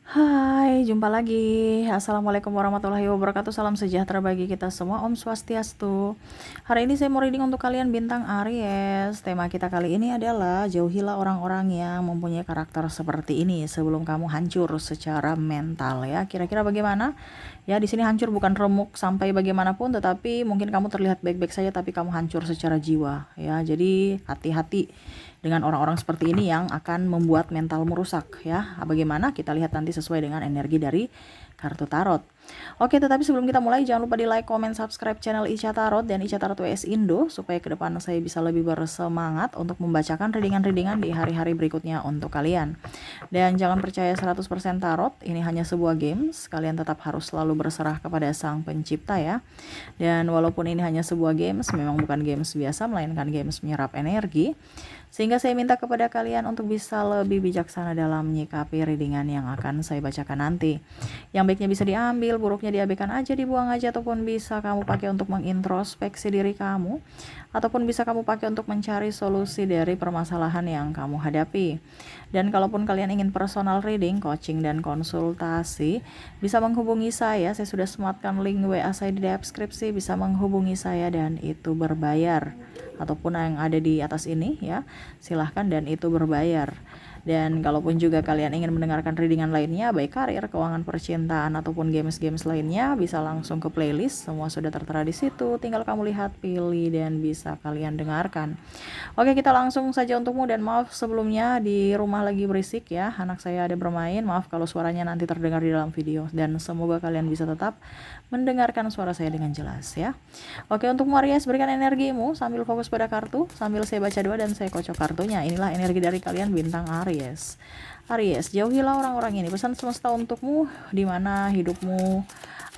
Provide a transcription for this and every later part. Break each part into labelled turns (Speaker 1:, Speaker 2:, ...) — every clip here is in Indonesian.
Speaker 1: Hai, jumpa lagi. Assalamualaikum warahmatullahi wabarakatuh. Salam sejahtera bagi kita semua. Om Swastiastu. Hari ini saya mau reading untuk kalian bintang Aries. Tema kita kali ini adalah jauhilah orang-orang yang mempunyai karakter seperti ini sebelum kamu hancur secara mental ya. Kira-kira bagaimana? Ya, di sini hancur bukan remuk sampai bagaimanapun, tetapi mungkin kamu terlihat baik-baik saja tapi kamu hancur secara jiwa ya. Jadi hati-hati dengan orang-orang seperti ini yang akan membuat mentalmu rusak ya. Bagaimana? Kita lihat nanti sesuai dengan energi dari kartu tarot. Oke, tetapi sebelum kita mulai jangan lupa di like, comment, subscribe channel Ica Tarot dan Ica Tarot WS Indo supaya ke depan saya bisa lebih bersemangat untuk membacakan readingan-readingan di hari-hari berikutnya untuk kalian. Dan jangan percaya 100% tarot, ini hanya sebuah games. Kalian tetap harus selalu berserah kepada Sang Pencipta ya. Dan walaupun ini hanya sebuah games, memang bukan games biasa melainkan games menyerap energi. Sehingga saya minta kepada kalian untuk bisa lebih bijaksana dalam menyikapi readingan yang akan saya bacakan nanti. Yang baiknya bisa diambil, buruknya diabaikan aja, dibuang aja, ataupun bisa kamu pakai untuk mengintrospeksi diri kamu, ataupun bisa kamu pakai untuk mencari solusi dari permasalahan yang kamu hadapi. Dan kalaupun kalian ingin personal reading, coaching, dan konsultasi, bisa menghubungi saya sudah sematkan link WA saya di deskripsi, bisa menghubungi saya dan itu berbayar. Ataupun yang ada di atas ini ya, silahkan dan itu berbayar. Dan kalaupun juga kalian ingin mendengarkan readingan lainnya, baik karir, keuangan, percintaan, ataupun games-games lainnya, bisa langsung ke playlist. Semua sudah tertera di situ. Tinggal kamu lihat, pilih, dan bisa kalian dengarkan. Oke, kita langsung saja untukmu. Dan maaf sebelumnya di rumah lagi berisik ya. Anak saya ada bermain. Maaf kalau suaranya nanti terdengar di dalam video. Dan semoga kalian bisa tetap mendengarkan suara saya dengan jelas ya. Oke, untuk Aries, berikan energimu sambil fokus pada kartu, sambil saya baca doa dan saya kocok kartunya. Inilah energi dari kalian bintang Aries. Aries, jauhilah orang-orang ini. Pesan semesta untukmu, di mana hidupmu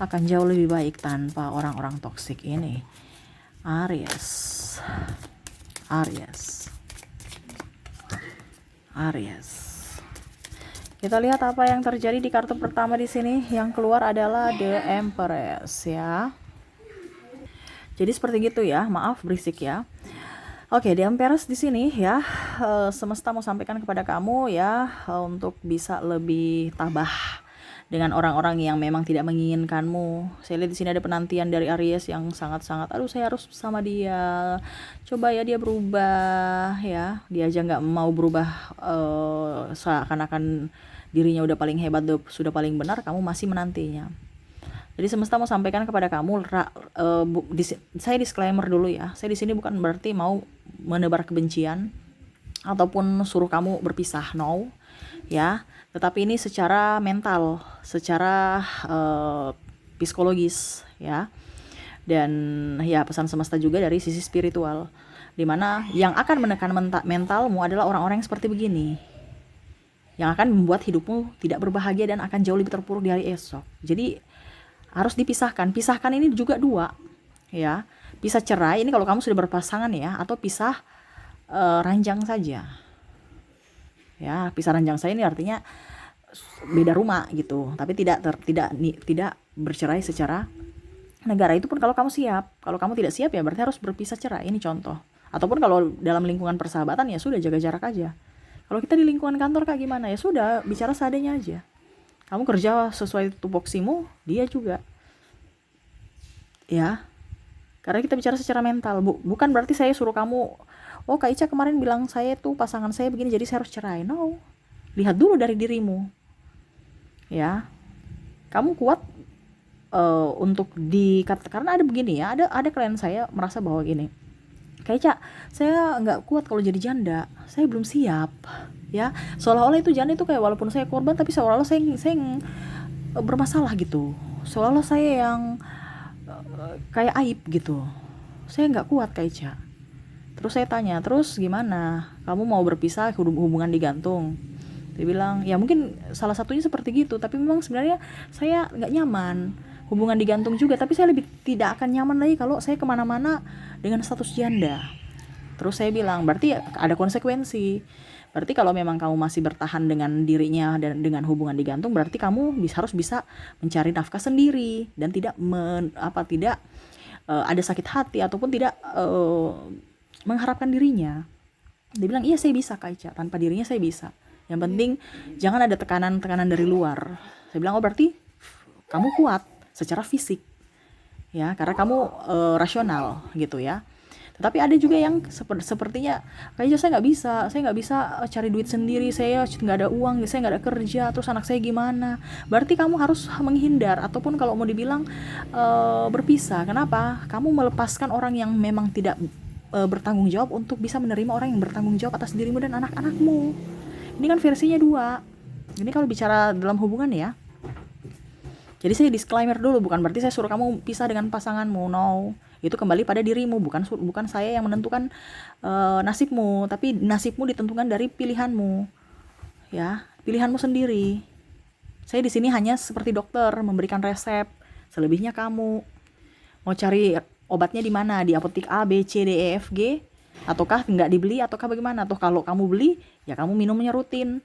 Speaker 1: akan jauh lebih baik tanpa orang-orang toksik ini. Aries. Aries. Aries. Kita lihat apa yang terjadi di kartu pertama di sini. Yang keluar adalah The Empress ya. Jadi seperti gitu ya. Maaf berisik ya. Oke, The Empress di sini ya. Semesta mau sampaikan kepada kamu ya untuk bisa lebih tabah dengan orang-orang yang memang tidak menginginkanmu. Saya lihat di sini ada penantian dari Aries yang sangat-sangat, aduh saya harus sama dia. Coba ya dia berubah ya. Dia aja nggak mau berubah, seakan-akan dirinya udah paling hebat, sudah paling benar, kamu masih menantinya. Jadi semesta mau sampaikan kepada kamu, saya disclaimer dulu ya. Saya di sini bukan berarti mau menebar kebencian ataupun suruh kamu berpisah, no. Ya, tetapi ini secara mental, secara psikologis ya. Dan ya pesan semesta juga dari sisi spiritual, dimana yang akan menekan mentalmu adalah orang-orang yang seperti begini, yang akan membuat hidupmu tidak berbahagia dan akan jauh lebih terpuruk di hari esok. Jadi harus dipisahkan. Pisahkan ini juga dua ya. Pisah cerai ini kalau kamu sudah berpasangan ya, atau pisah ranjang saja ya. Pisah ranjang saya ini artinya beda rumah gitu, tapi tidak bercerai secara negara. Itu pun kalau kamu siap. Kalau kamu tidak siap ya berarti harus berpisah cerai. Ini contoh. Ataupun kalau dalam lingkungan persahabatan ya sudah, jaga jarak aja. Kalau kita di lingkungan kantor kayak gimana ya sudah, bicara seadanya aja. Kamu kerja sesuai tupoksimu, dia juga ya. Karena kita bicara secara mental, bukan berarti saya suruh kamu, oh Kak Ica kemarin bilang saya tuh pasangan saya begini jadi saya harus cerai. No, lihat dulu dari dirimu ya. Kamu kuat untuk karena ada begini ya, ada klien saya merasa bahwa gini, Kak Ica, saya nggak kuat kalau jadi janda, saya belum siap ya. Seolah-olah itu janda itu kayak walaupun saya korban tapi seolah-olah saya bermasalah gitu, seolah-olah saya yang kayak aib gitu. Saya nggak kuat Kak Ica. Terus saya tanya, terus gimana? Kamu mau berpisah, hubungan digantung? Dia bilang, ya mungkin salah satunya seperti gitu, tapi memang sebenarnya saya nggak nyaman. Hubungan digantung juga, tapi saya lebih tidak akan nyaman lagi kalau saya kemana-mana dengan status janda. Terus saya bilang, berarti ada konsekuensi. Berarti kalau memang kamu masih bertahan dengan dirinya dan dengan hubungan digantung, berarti kamu harus bisa mencari nafkah sendiri dan tidak ada sakit hati ataupun tidak mengharapkan dirinya. Dia bilang, iya saya bisa Kak Ica, tanpa dirinya saya bisa. Yang penting jangan ada tekanan-tekanan dari luar. Saya bilang, oh berarti kamu kuat secara fisik, ya, karena kamu rasional gitu ya. Tetapi ada juga yang sepertinya kayaknya saya nggak bisa cari duit sendiri, saya nggak ada uang, saya nggak ada kerja, terus anak saya gimana? Berarti kamu harus menghindar, ataupun kalau mau dibilang berpisah. Kenapa? Kamu melepaskan orang yang memang tidak bertanggung jawab untuk bisa menerima orang yang bertanggung jawab atas dirimu dan anak-anakmu. Ini kan versinya dua. Ini kalau bicara dalam hubungan ya. Jadi saya disclaimer dulu, bukan berarti saya suruh kamu pisah dengan pasanganmu, no. Itu kembali pada dirimu, bukan saya yang menentukan nasibmu, tapi nasibmu ditentukan dari pilihanmu, ya, pilihanmu sendiri. Saya di sini hanya seperti dokter memberikan resep, selebihnya kamu mau cari obatnya di mana, di apotek A, B, C, D, E, F, G, ataukah nggak dibeli, ataukah bagaimana? Atau kalau kamu beli, ya kamu minumnya rutin,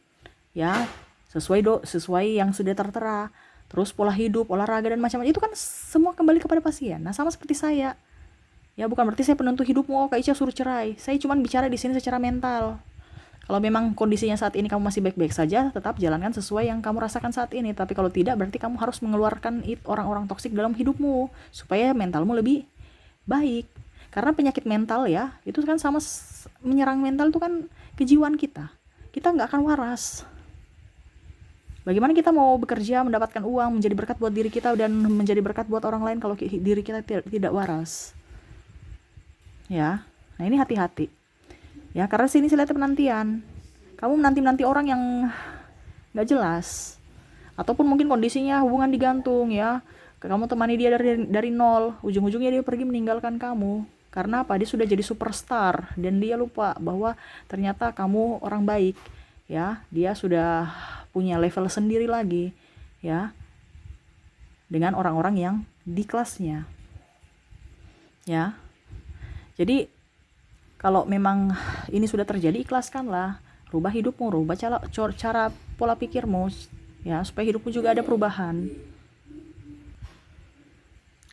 Speaker 1: ya, sesuai yang sudah tertera. Terus pola hidup, olahraga dan macam-macam itu kan semua kembali kepada pasien. Nah, sama seperti saya. Ya, bukan berarti saya penentu hidupmu, oh Kak Ica suruh cerai. Saya cuma bicara di sini secara mental. Kalau memang kondisinya saat ini kamu masih baik-baik saja, tetap jalankan sesuai yang kamu rasakan saat ini. Tapi kalau tidak, berarti kamu harus mengeluarkan orang-orang toksik dalam hidupmu supaya mentalmu lebih baik. Karena penyakit mental ya, itu kan sama menyerang mental itu kan kejiwaan kita. Kita nggak akan waras. Bagaimana kita mau bekerja, mendapatkan uang, menjadi berkat buat diri kita dan menjadi berkat buat orang lain kalau diri kita tidak waras? Ya, nah ini hati-hati. Ya, karena sini saya lihat penantian. Kamu menanti orang yang nggak jelas, ataupun mungkin kondisinya hubungan digantung ya. Kamu temani dia dari nol, ujung-ujungnya dia pergi meninggalkan kamu. Karena apa? Dia sudah jadi superstar dan dia lupa bahwa ternyata kamu orang baik. Ya, dia sudah punya level sendiri lagi, ya, dengan orang-orang yang di kelasnya, ya. Jadi kalau memang ini sudah terjadi, ikhlaskanlah, rubah hidupmu, rubah cara pola pikirmu, ya, supaya hidupmu juga ada perubahan.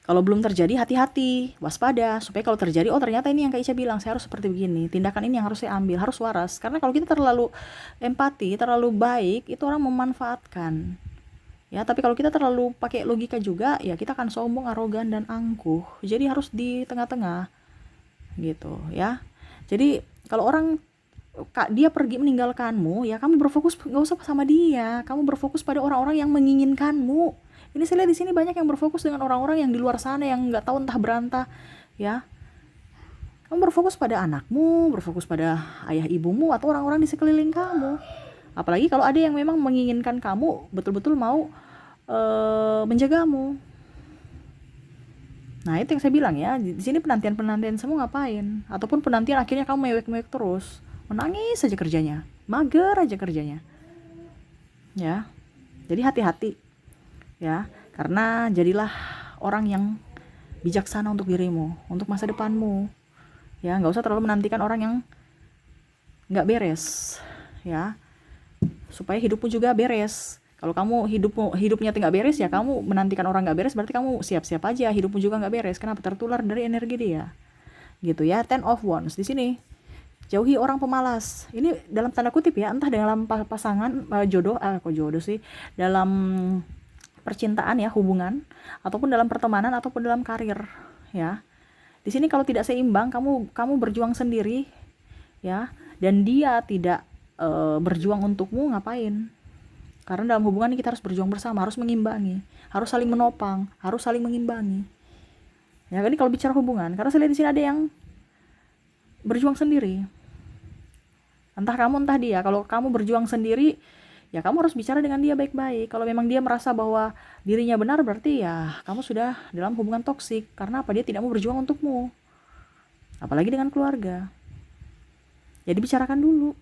Speaker 1: Kalau belum terjadi, hati-hati, waspada, supaya kalau terjadi, oh ternyata ini yang Kak Ica bilang, saya harus seperti begini, tindakan ini yang harus saya ambil, harus waras. Karena kalau kita terlalu empati, terlalu baik, itu orang memanfaatkan. Ya, tapi kalau kita terlalu pakai logika juga, ya kita akan sombong, arogan, dan angkuh. Jadi harus di tengah-tengah, gitu ya. Jadi kalau orang dia pergi meninggalkanmu, ya kamu berfokus, nggak usah sama dia, kamu berfokus pada orang-orang yang menginginkanmu. Ini saya lihat di sini banyak yang berfokus dengan orang-orang yang di luar sana yang nggak tahu entah berantah, ya. Kamu berfokus pada anakmu, berfokus pada ayah ibumu atau orang-orang di sekeliling kamu. Apalagi kalau ada yang memang menginginkan kamu, betul-betul mau menjagamu. Nah, itu yang saya bilang ya, di sini penantian semua ngapain? Ataupun penantian akhirnya kamu mewek-mewek terus, menangis saja kerjanya, mager aja kerjanya, ya. Jadi hati-hati. Ya, karena jadilah orang yang bijaksana untuk dirimu, untuk masa depanmu. Ya, nggak usah terlalu menantikan orang yang nggak beres, ya, supaya hidupmu juga beres. Kalau kamu hidupnya nggak beres, ya kamu menantikan orang nggak beres, berarti kamu siap-siap aja hidupmu juga nggak beres. Kenapa? Tertular dari energi dia, gitu ya. 10 of Wands di sini. Jauhi orang pemalas. Ini dalam tanda kutip ya, entah dalam pasangan, jodoh, kok jodoh sih, dalam percintaan ya, hubungan, ataupun dalam pertemanan, ataupun dalam karir, ya. Di sini kalau tidak seimbang, kamu berjuang sendiri, ya, dan dia tidak berjuang untukmu, ngapain? Karena dalam hubungan kita harus berjuang bersama, harus mengimbangi, harus saling menopang, harus saling mengimbangi. Ya, ini kalau bicara hubungan, karena saya lihat di sini ada yang berjuang sendiri. Entah kamu, entah dia. Kalau kamu berjuang sendiri, ya kamu harus bicara dengan dia baik-baik. Kalau memang dia merasa bahwa dirinya benar, berarti ya kamu sudah dalam hubungan toksik. Karena apa? Dia tidak mau berjuang untukmu, apalagi dengan keluarga. Jadi bicarakan dulu.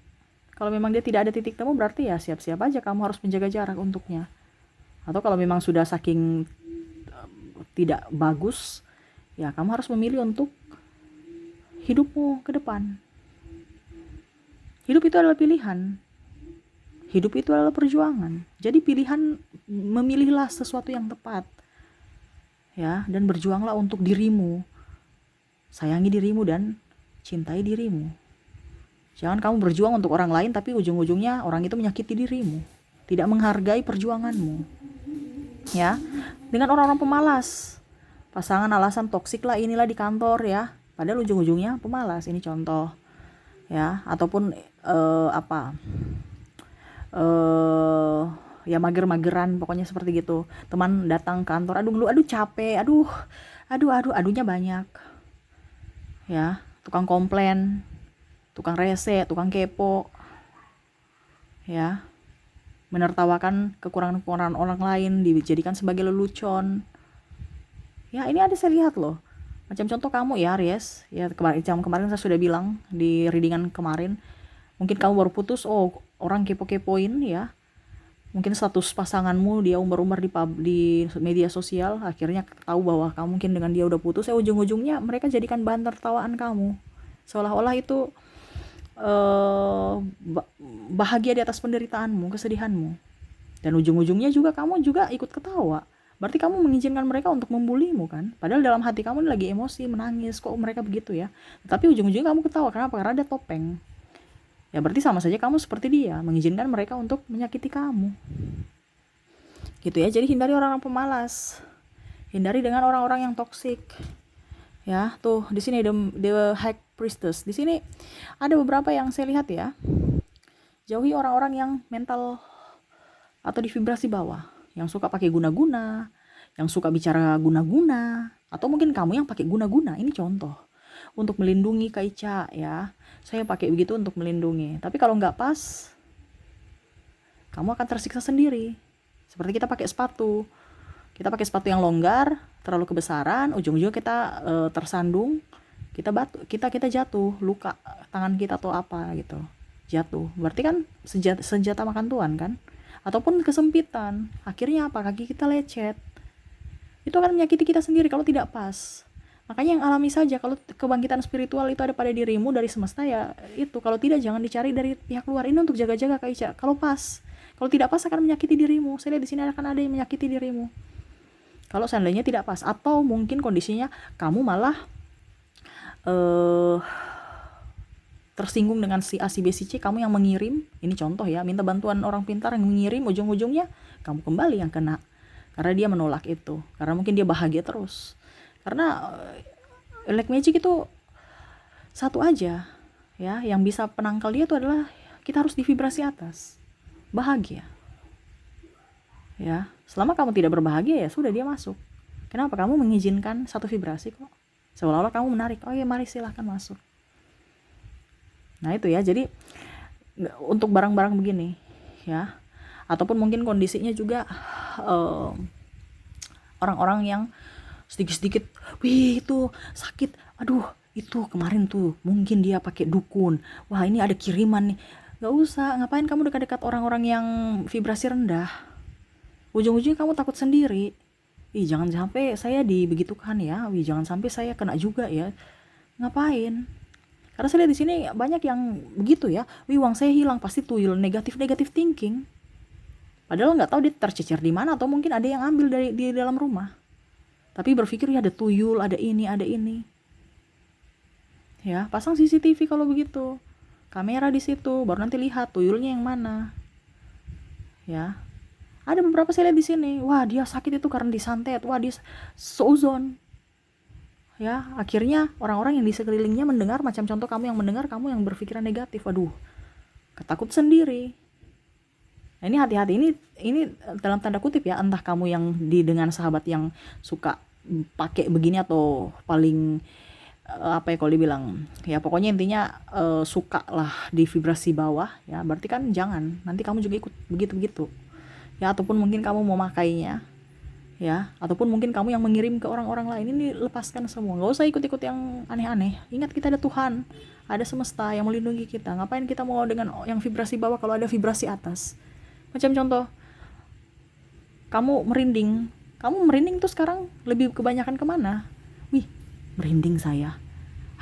Speaker 1: Kalau memang dia tidak ada titik temu, berarti ya siap-siap aja kamu harus menjaga jarak untuknya. Atau kalau memang sudah saking tidak bagus, ya kamu harus memilih untuk hidupmu ke depan. Hidup itu adalah pilihan. Hidup itu adalah perjuangan. Jadi pilihan, memilihlah sesuatu yang tepat. Ya, dan berjuanglah untuk dirimu. Sayangi dirimu dan cintai dirimu. Jangan kamu berjuang untuk orang lain tapi ujung-ujungnya orang itu menyakiti dirimu, tidak menghargai perjuanganmu. Ya, dengan orang-orang pemalas, pasangan alasan toksik lah inilah di kantor ya, padahal ujung-ujungnya pemalas. Ini contoh ya. Ataupun apa ya, mager-mageran pokoknya seperti gitu. Teman datang kantor, aduh capek, aduhnya banyak ya. Tukang komplain, tukang rese, tukang kepo ya, menertawakan kekurangan-kekurangan orang lain, dijadikan sebagai lelucon ya. Ini ada saya lihat loh, macam contoh kamu ya Aries ya, kemarin saya sudah bilang di readingan kemarin, mungkin kamu baru putus, orang kepo-kepoin ya, mungkin status pasanganmu dia umbar-umbar di media sosial, akhirnya tahu bahwa kamu mungkin dengan dia udah putus, ujung-ujungnya mereka jadikan bahan tertawaan kamu, seolah-olah itu bahagia di atas penderitaanmu, kesedihanmu, dan ujung-ujungnya juga kamu juga ikut ketawa. Berarti kamu mengizinkan mereka untuk membulimu kan, padahal dalam hati kamu lagi emosi, menangis, kok mereka begitu ya, tapi ujung-ujungnya kamu ketawa. Kenapa? Karena ada topeng ya. Berarti sama saja kamu seperti dia, mengizinkan mereka untuk menyakiti kamu gitu ya. Jadi hindari orang-orang pemalas, hindari dengan orang-orang yang toksik ya. Tuh di sini the High Priestess, di sini ada beberapa yang saya lihat ya. Jauhi orang-orang yang mental atau di vibrasi bawah, yang suka pakai guna-guna, yang suka bicara guna-guna, atau mungkin kamu yang pakai guna-guna. Ini contoh untuk melindungi Kak Ica ya. Saya pakai begitu untuk melindungi, tapi kalau nggak pas, kamu akan tersiksa sendiri. Seperti kita pakai sepatu yang longgar, terlalu kebesaran, ujung-ujungnya kita tersandung, kita jatuh, luka tangan kita atau apa gitu, jatuh. Berarti kan senjata makan tuan kan. Ataupun kesempitan, akhirnya apa, kaki kita lecet, itu akan menyakiti kita sendiri kalau tidak pas. Makanya yang alami saja. Kalau kebangkitan spiritual itu ada pada dirimu dari semesta ya itu, kalau tidak jangan dicari dari pihak luar. Ini untuk jaga-jaga Kak Ica. Kalau pas, kalau tidak pas akan menyakiti dirimu. Saya lihat di sini akan ada yang menyakiti dirimu kalau seandainya tidak pas, atau mungkin kondisinya kamu malah tersinggung dengan si A, si B, si C, kamu yang mengirim. Ini contoh ya, minta bantuan orang pintar yang mengirim, ujung-ujungnya kamu kembali yang kena, karena dia menolak itu, karena mungkin dia bahagia terus. Karena Black Magic itu satu aja ya, yang bisa penangkal dia itu adalah kita harus di vibrasi atas, bahagia ya. Selama kamu tidak berbahagia ya sudah, dia masuk. Kenapa? Kamu mengizinkan satu vibrasi kok, seolah-olah kamu menarik. Oh ya, mari silahkan masuk. Nah itu ya. Jadi untuk barang-barang begini ya, ataupun mungkin kondisinya juga orang-orang yang sedikit-sedikit, wih itu sakit, aduh itu kemarin tuh mungkin dia pakai dukun, wah ini ada kiriman nih. Gak usah, ngapain kamu dekat-dekat orang-orang yang vibrasi rendah, ujung-ujungnya kamu takut sendiri. Jangan sampai saya dibegitukan ya, jangan sampai saya kena juga ya. Ngapain? Karena saya lihat di sini banyak yang begitu ya, uang saya hilang, pasti tuyul, negatif thinking. Padahal nggak tahu dia tercecer di mana, atau mungkin ada yang ambil di dalam rumah. Tapi berpikir ya ada tuyul, ada ini. Ya, pasang CCTV kalau begitu. Kamera di situ, baru nanti lihat tuyulnya yang mana. Ya. Ada beberapa saya lihat di sini, wah dia sakit itu karena disantet, wah dia seuzon. Ya, akhirnya orang-orang yang di sekelilingnya mendengar, macam contoh kamu yang mendengar, kamu yang berpikiran negatif, waduh, ketakut sendiri. Nah, ini hati-hati, ini dalam tanda kutip ya, entah kamu yang dengan sahabat yang suka pakai begini atau paling apa ya kalau dibilang, ya pokoknya intinya suka lah di vibrasi bawah ya, berarti kan jangan, nanti kamu juga ikut begitu-begitu. Ya, ataupun mungkin kamu mau makainya ya, ataupun mungkin kamu yang mengirim ke orang-orang lain, ini lepaskan semua, nggak usah ikut-ikut yang aneh-aneh. Ingat kita ada Tuhan, ada semesta yang melindungi kita. Ngapain kita mau dengan yang vibrasi bawah kalau ada vibrasi atas? Macam contoh, kamu merinding tuh sekarang lebih kebanyakan kemana? Wih, merinding saya,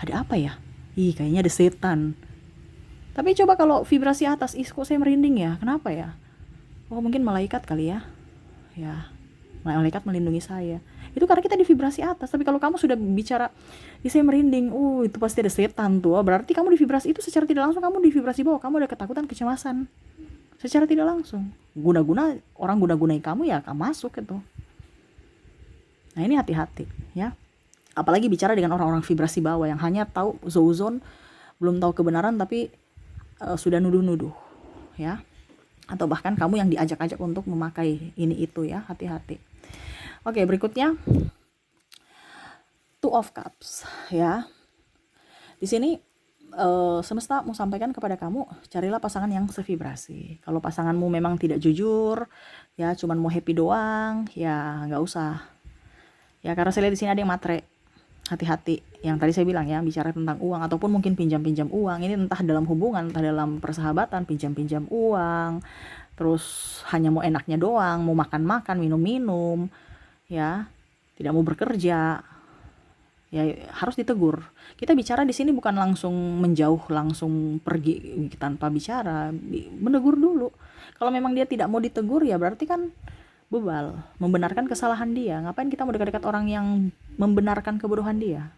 Speaker 1: ada apa ya? Kayaknya ada setan. Tapi coba kalau vibrasi atas, kok saya merinding ya, kenapa ya? Oh mungkin malaikat kali ya. Ya, malaikat melindungi saya. Itu karena kita di vibrasi atas. Tapi kalau kamu sudah bicara, saya merinding, itu pasti ada setan tuh. Berarti kamu di vibrasi itu secara tidak langsung kamu di vibrasi bawah. Kamu ada ketakutan, kecemasan. Secara tidak langsung. Orang guna-gunai kamu ya kamu masuk itu. Nah ini hati-hati ya. Apalagi bicara dengan orang-orang vibrasi bawah yang hanya tahu zon, belum tahu kebenaran tapi sudah nuduh-nuduh ya. Atau bahkan kamu yang diajak-ajak untuk memakai ini itu ya, hati-hati. Oke, berikutnya Two of Cups ya. Di sini semesta mau sampaikan kepada kamu, carilah pasangan yang sevibrasi. Kalau pasanganmu memang tidak jujur, ya cuman mau happy doang, ya nggak usah. Ya karena saya lihat di sini ada yang matre. Hati-hati. Yang tadi saya bilang ya, bicara tentang uang ataupun mungkin pinjam-pinjam uang. Ini entah dalam hubungan, entah dalam persahabatan, pinjam-pinjam uang. Terus hanya mau enaknya doang, mau makan-makan, minum-minum, ya tidak mau bekerja. Ya harus ditegur. Kita bicara di sini bukan langsung menjauh, langsung pergi tanpa bicara, menegur dulu. Kalau memang dia tidak mau ditegur ya berarti kan bebal, membenarkan kesalahan dia. Ngapain kita mau dekat-dekat orang yang membenarkan kebodohan dia?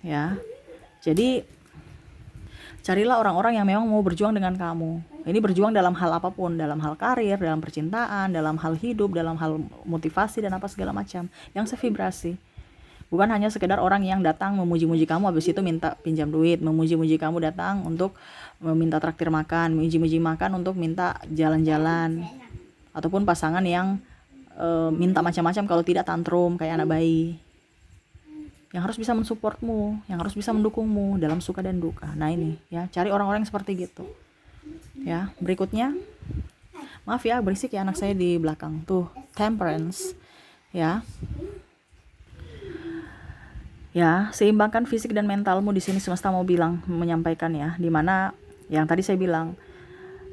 Speaker 1: Ya. Jadi carilah orang-orang yang memang mau berjuang dengan kamu. Ini berjuang dalam hal apapun, dalam hal karir, dalam percintaan, dalam hal hidup, dalam hal motivasi dan apa segala macam, yang sevibrasi. Bukan hanya sekedar orang yang datang memuji-muji kamu habis itu minta pinjam duit, memuji-muji kamu datang untuk meminta traktir makan, memuji-muji makan untuk minta jalan-jalan, ataupun pasangan yang minta macam-macam, kalau tidak tantrum kayak anak bayi. Yang harus bisa mensupportmu, yang harus bisa mendukungmu dalam suka dan duka. Nah ini ya, cari orang-orang yang seperti gitu. Ya, berikutnya, maaf ya berisik ya anak saya di belakang tuh, Temperance. Ya, seimbangkan fisik dan mentalmu. Di sini semesta mau menyampaikan ya, dimana yang tadi saya bilang,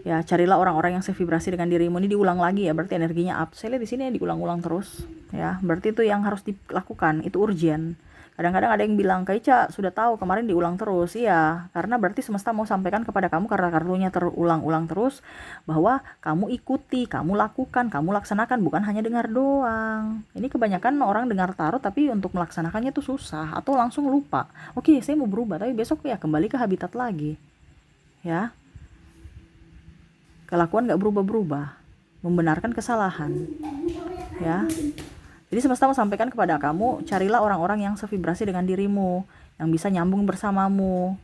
Speaker 1: ya carilah orang-orang yang sevibrasi dengan dirimu. Ini diulang lagi ya, berarti energinya up. Saya lihat di sini diulang-ulang terus, ya berarti itu yang harus dilakukan, itu urgent. Kadang-kadang ada yang bilang, Kak Ica sudah tahu kemarin diulang terus. Iya, karena berarti semesta mau sampaikan kepada kamu karena kartunya terulang-ulang terus, bahwa kamu ikuti, kamu lakukan, kamu laksanakan, bukan hanya dengar doang. Ini kebanyakan orang dengar tarot tapi untuk melaksanakannya itu susah atau langsung lupa. Oke, saya mau berubah tapi besok ya kembali ke habitat lagi. Ya. Kelakuan gak berubah-berubah, membenarkan kesalahan. Ya. Jadi semesta mau sampaikan kepada kamu, carilah orang-orang yang sevibrasi dengan dirimu, yang bisa nyambung bersamamu,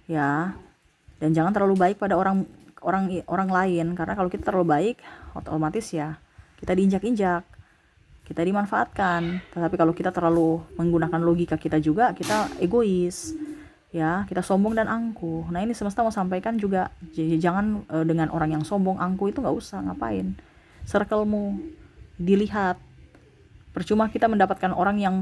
Speaker 1: ya. Dan jangan terlalu baik pada orang lain, karena kalau kita terlalu baik, otomatis ya kita diinjak-injak, kita dimanfaatkan. Tetapi kalau kita terlalu menggunakan logika kita juga, kita egois, ya, kita sombong dan angkuh. Nah ini semesta mau sampaikan juga, jangan dengan orang yang sombong, angkuh itu nggak usah, ngapain. Circlemu dilihat. Percuma kita mendapatkan orang yang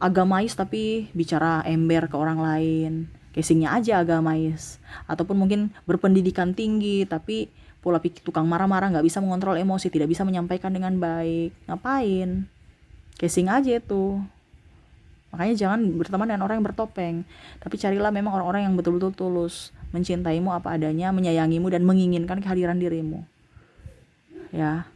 Speaker 1: agamais tapi bicara ember ke orang lain, casingnya aja agamais, ataupun mungkin berpendidikan tinggi tapi pola pikir tukang marah-marah, nggak bisa mengontrol emosi, tidak bisa menyampaikan dengan baik. Ngapain? Casing aja itu. Makanya jangan berteman dengan orang yang bertopeng, tapi carilah memang orang-orang yang betul-betul tulus, mencintaimu apa adanya, menyayangimu dan menginginkan kehadiran dirimu. Ya.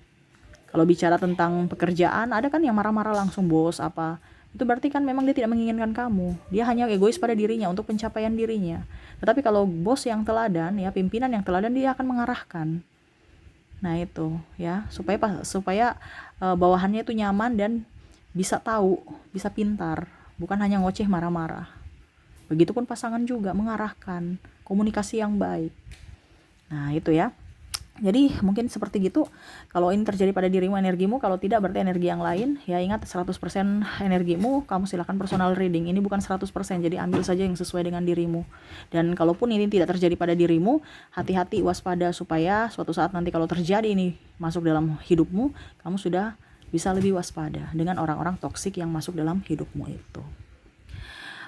Speaker 1: Kalau bicara tentang pekerjaan, ada kan yang marah-marah langsung bos apa. Itu berarti kan memang dia tidak menginginkan kamu. Dia hanya egois pada dirinya untuk pencapaian dirinya. Tetapi kalau bos yang teladan, ya pimpinan yang teladan, dia akan mengarahkan. Nah itu ya, supaya bawahannya itu nyaman dan bisa tahu, bisa pintar, bukan hanya ngoceh marah-marah. Begitupun pasangan juga mengarahkan, komunikasi yang baik. Nah itu ya. Jadi mungkin seperti gitu. Kalau ini terjadi pada dirimu, energimu, kalau tidak berarti energi yang lain. Ya ingat 100% energimu, kamu silakan personal reading. Ini bukan 100%, jadi ambil saja yang sesuai dengan dirimu. Dan kalaupun ini tidak terjadi pada dirimu, hati-hati, waspada, supaya suatu saat nanti kalau terjadi ini masuk dalam hidupmu, kamu sudah bisa lebih waspada dengan orang-orang toksik yang masuk dalam hidupmu itu.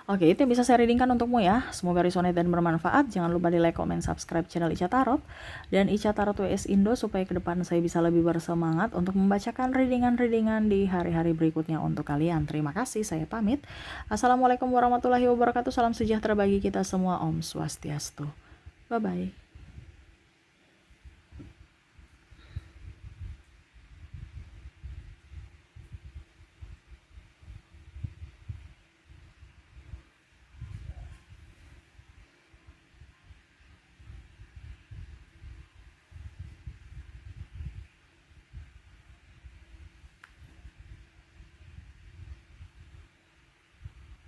Speaker 1: Oke, itu yang bisa saya readingkan untukmu ya. Semoga resonate dan bermanfaat. Jangan lupa di like, comment, subscribe channel Ica Tarot dan Ica Tarot WS Indo supaya ke depan saya bisa lebih bersemangat untuk membacakan readingan-readingan di hari-hari berikutnya untuk kalian. Terima kasih, saya pamit. Assalamualaikum warahmatullahi wabarakatuh. Salam sejahtera bagi kita semua. Om Swastiastu. Bye-bye.